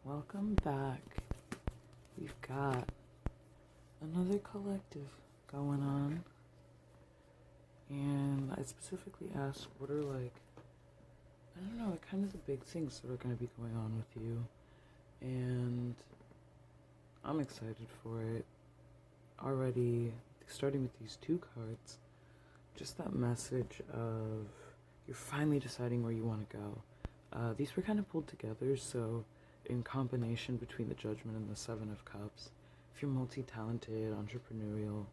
Welcome back. We've got another collective going on. And I specifically asked what are kind of the big things that are going to be going on with you. And I'm excited for it. Already, starting with these two cards, just that message of you're finally deciding where you want to go. These were kind of pulled together, so in combination between the Judgment and the Seven of Cups, if you're multi-talented, entrepreneurial,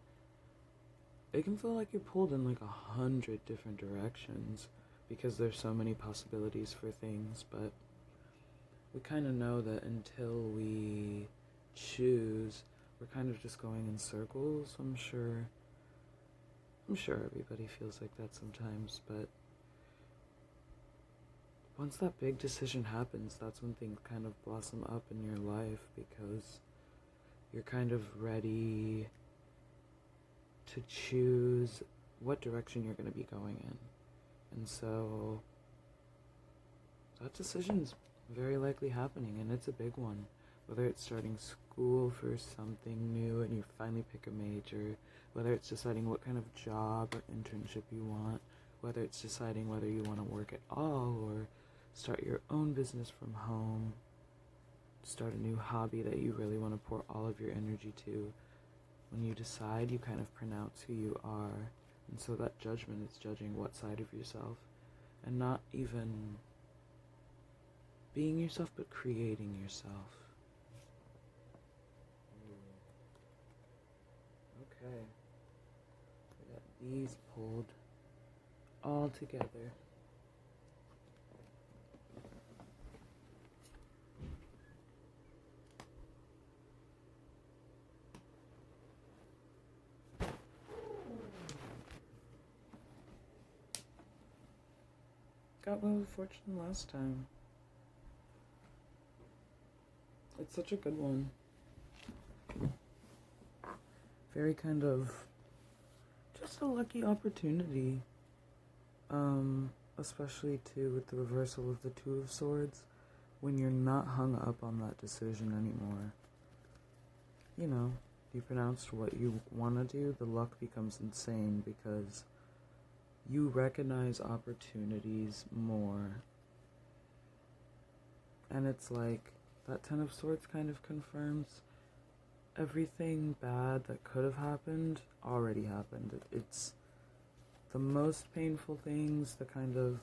it can feel like you're pulled in like 100 different directions because there's so many possibilities for things, but we kind of know that until we choose, we're kind of just going in circles. I'm sure everybody feels like that sometimes, but once that big decision happens, that's when things kind of blossom up in your life because you're kind of ready to choose what direction you're going to be going in. And so that decision's very likely happening, and it's a big one. Whether it's starting school for something new and you finally pick a major, whether it's deciding what kind of job or internship you want, whether it's deciding whether you want to work at all or start your own business from home, start a new hobby that you really want to pour all of your energy to. When you decide, you kind of pronounce who you are, and so that judgment is judging what side of yourself, and not even being yourself, but creating yourself. Okay, we got these pulled all together. Got Wheel of Fortune last time. It's such a good one. Very kind of just a lucky opportunity. Especially too with the reversal of the Two of Swords, when you're not hung up on that decision anymore. You know, you pronounced what you want to do, the luck becomes insane because you recognize opportunities more. And it's like, that Ten of Swords kind of confirms everything bad that could have happened already happened. It's the most painful things, the kind of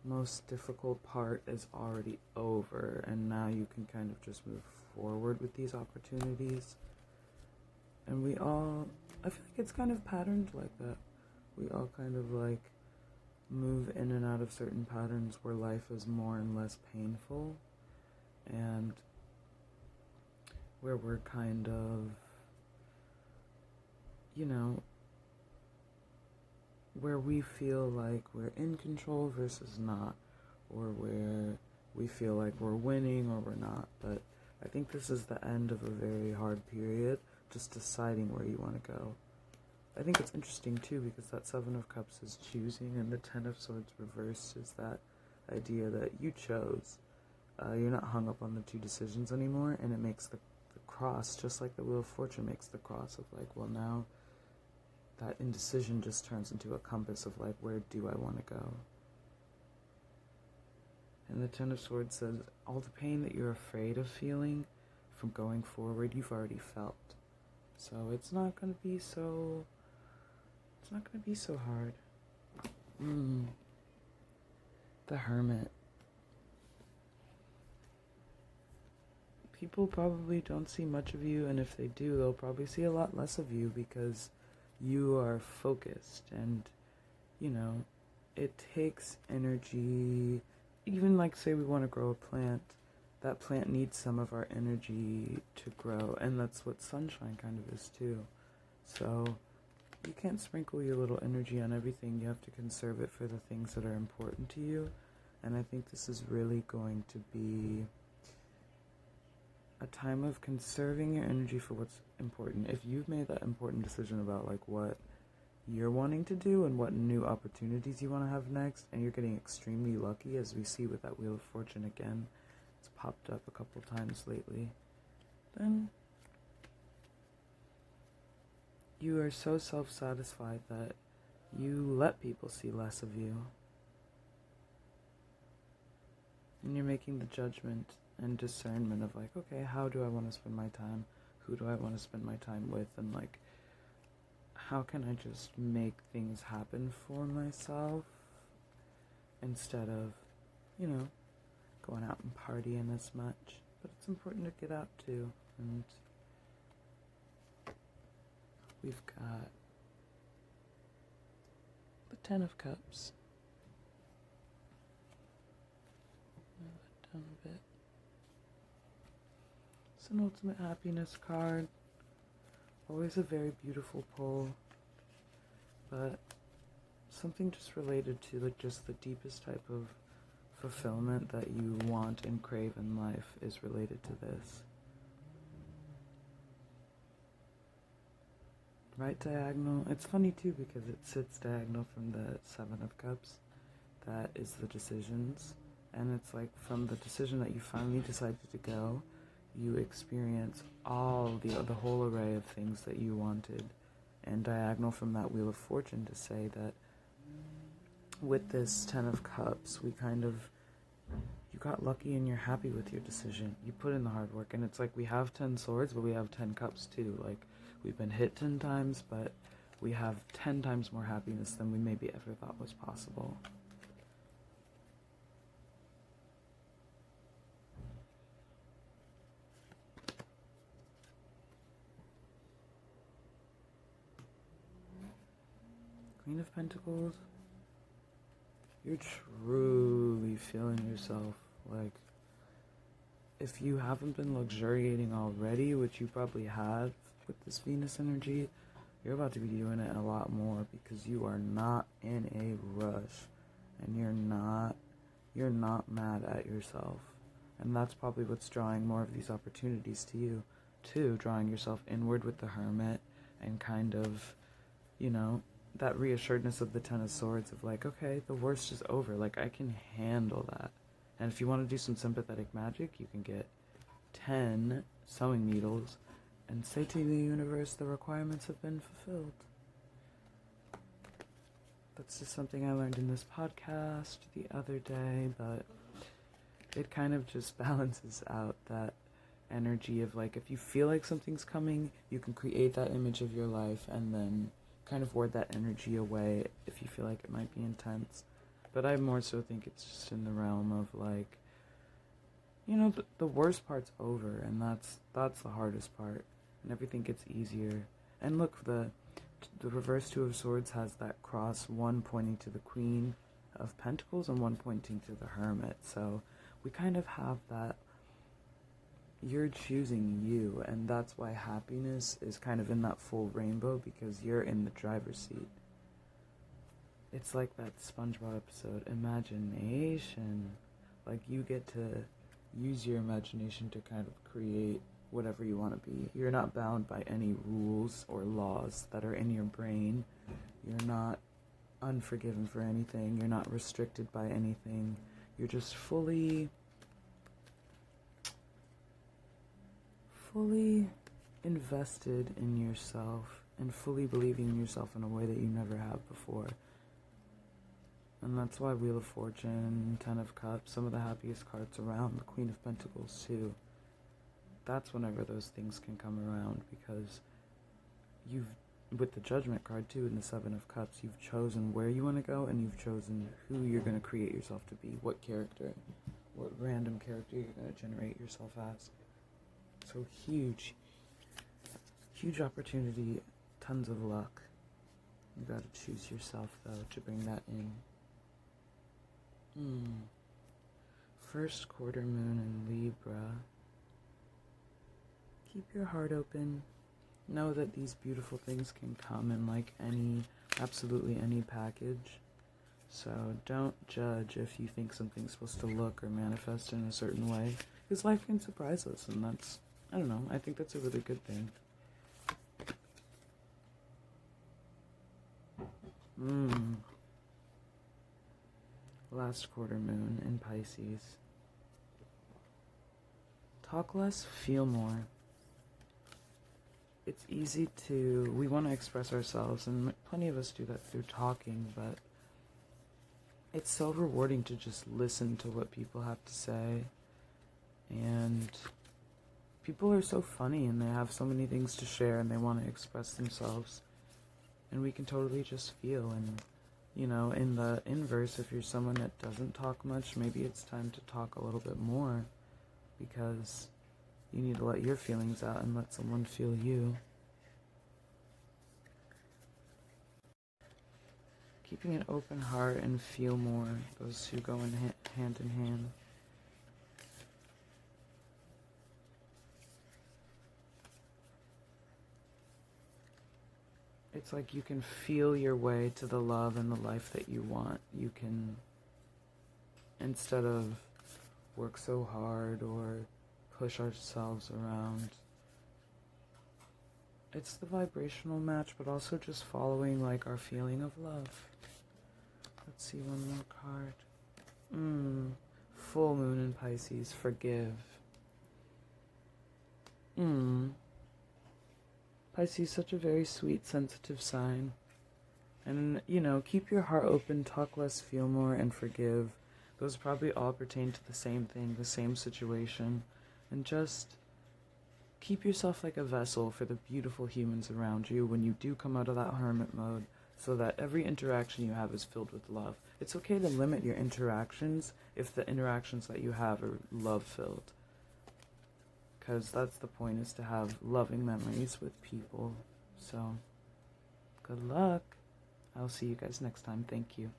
most difficult part is already over, and now you can kind of just move forward with these opportunities. And I feel like it's kind of patterned like that. We all kind of like move in and out of certain patterns where life is more and less painful, and where we're kind of, where we feel like we're in control versus not, or where we feel like we're winning or we're not. But I think this is the end of a very hard period, just deciding where you want to go. I think it's interesting too because that Seven of Cups is choosing, and the Ten of Swords reversed is that idea that you chose. You're not hung up on the two decisions anymore, and it makes the cross, just like the Wheel of Fortune makes the cross of like, well, now that indecision just turns into a compass of like, where do I want to go? And the Ten of Swords says all the pain that you're afraid of feeling from going forward, you've already felt. So it's not going to be so hard. The Hermit. People probably don't see much of you, and if they do, they'll probably see a lot less of you because you are focused, and, it takes energy. Even like, say we want to grow a plant, that plant needs some of our energy to grow, and that's what sunshine kind of is too. So you can't sprinkle your little energy on everything. You have to conserve it for the things that are important to you, and I think this is really going to be a time of conserving your energy for what's important. If you've made that important decision about like what you're wanting to do and what new opportunities you want to have next, and you're getting extremely lucky, as we see with that Wheel of Fortune again, it's popped up a couple times lately, then you are so self-satisfied that you let people see less of you. And you're making the judgment and discernment of like, okay, how do I want to spend my time? Who do I want to spend my time with? And like, how can I just make things happen for myself instead of, going out and partying as much? But it's important to get out too. And we've got the Ten of Cups. Move it down a bit. It's an ultimate happiness card. Always a very beautiful pull, but something just related to like just the deepest type of fulfillment that you want and crave in life is related to this. Right diagonal. It's funny too because it sits diagonal from the Seven of Cups. That is the decisions. And it's like from the decision that you finally decided to go, you experience all the whole array of things that you wanted. And diagonal from that Wheel of Fortune to say that with this Ten of Cups, you got lucky and you're happy with your decision. You put in the hard work, and it's like we have 10 swords, but we have 10 cups too. Like, we've been hit 10 times, but we have 10 times more happiness than we maybe ever thought was possible. Queen of Pentacles. You're truly feeling yourself. Like, if you haven't been luxuriating already, which you probably have with this Venus energy, you're about to be doing it a lot more because you are not in a rush and you're not mad at yourself. And that's probably what's drawing more of these opportunities to you, too, drawing yourself inward with the Hermit and kind of, that reassuredness of the Ten of Swords of like, okay, the worst is over. Like, I can handle that. And if you want to do some sympathetic magic, you can get 10 sewing needles and say to the universe, the requirements have been fulfilled. That's just something I learned in this podcast the other day, but it kind of just balances out that energy of like, if you feel like something's coming, you can create that image of your life and then kind of ward that energy away if you feel like it might be intense. But I more so think it's just in the realm of like, the worst part's over, and that's the hardest part, and everything gets easier. And look, the reverse Two of Swords has that cross, one pointing to the Queen of Pentacles and one pointing to the Hermit. So we kind of have that you're choosing you, and that's why happiness is kind of in that full rainbow, because you're in the driver's seat. It's like that SpongeBob episode, imagination. Like, you get to use your imagination to kind of create whatever you want to be. You're not bound by any rules or laws that are in your brain. You're not unforgiven for anything. You're not restricted by anything. You're just fully invested in yourself and fully believing in yourself in a way that you never have before. And that's why Wheel of Fortune, Ten of Cups, some of the happiest cards around, the Queen of Pentacles too. That's whenever those things can come around, because with the Judgment card too, and the Seven of Cups, you've chosen where you want to go, and you've chosen who you're going to create yourself to be, what random character you're going to generate yourself as. So huge opportunity, tons of luck. You gotta choose yourself, though, to bring that in. First quarter moon in Libra. Keep your heart open. Know that these beautiful things can come in absolutely any package. So don't judge if you think something's supposed to look or manifest in a certain way, because life can surprise us, and that's, I don't know, I think that's a really good thing. Last quarter moon in Pisces. Talk less, feel more. It's easy we want to express ourselves, and plenty of us do that through talking, but it's so rewarding to just listen to what people have to say. And people are so funny, and they have so many things to share, and they want to express themselves. And we can totally just feel. And, in the inverse, if you're someone that doesn't talk much, maybe it's time to talk a little bit more, because you need to let your feelings out and let someone feel you. Keeping an open heart and feel more, those two go hand in hand. It's like you can feel your way to the love and the life that you want. You can, instead of work so hard or push ourselves around, it's the vibrational match, but also just following like our feeling of love. Let's see, one more card. Full moon in Pisces, forgive. Pisces, such a very sweet, sensitive sign. And, keep your heart open, talk less, feel more, and forgive. Those probably all pertain to the same thing, the same situation. And just keep yourself like a vessel for the beautiful humans around you when you do come out of that hermit mode, so that every interaction you have is filled with love. It's okay to limit your interactions if the interactions that you have are love-filled. Because that's the point, is to have loving memories with people. So, good luck. I'll see you guys next time. Thank you.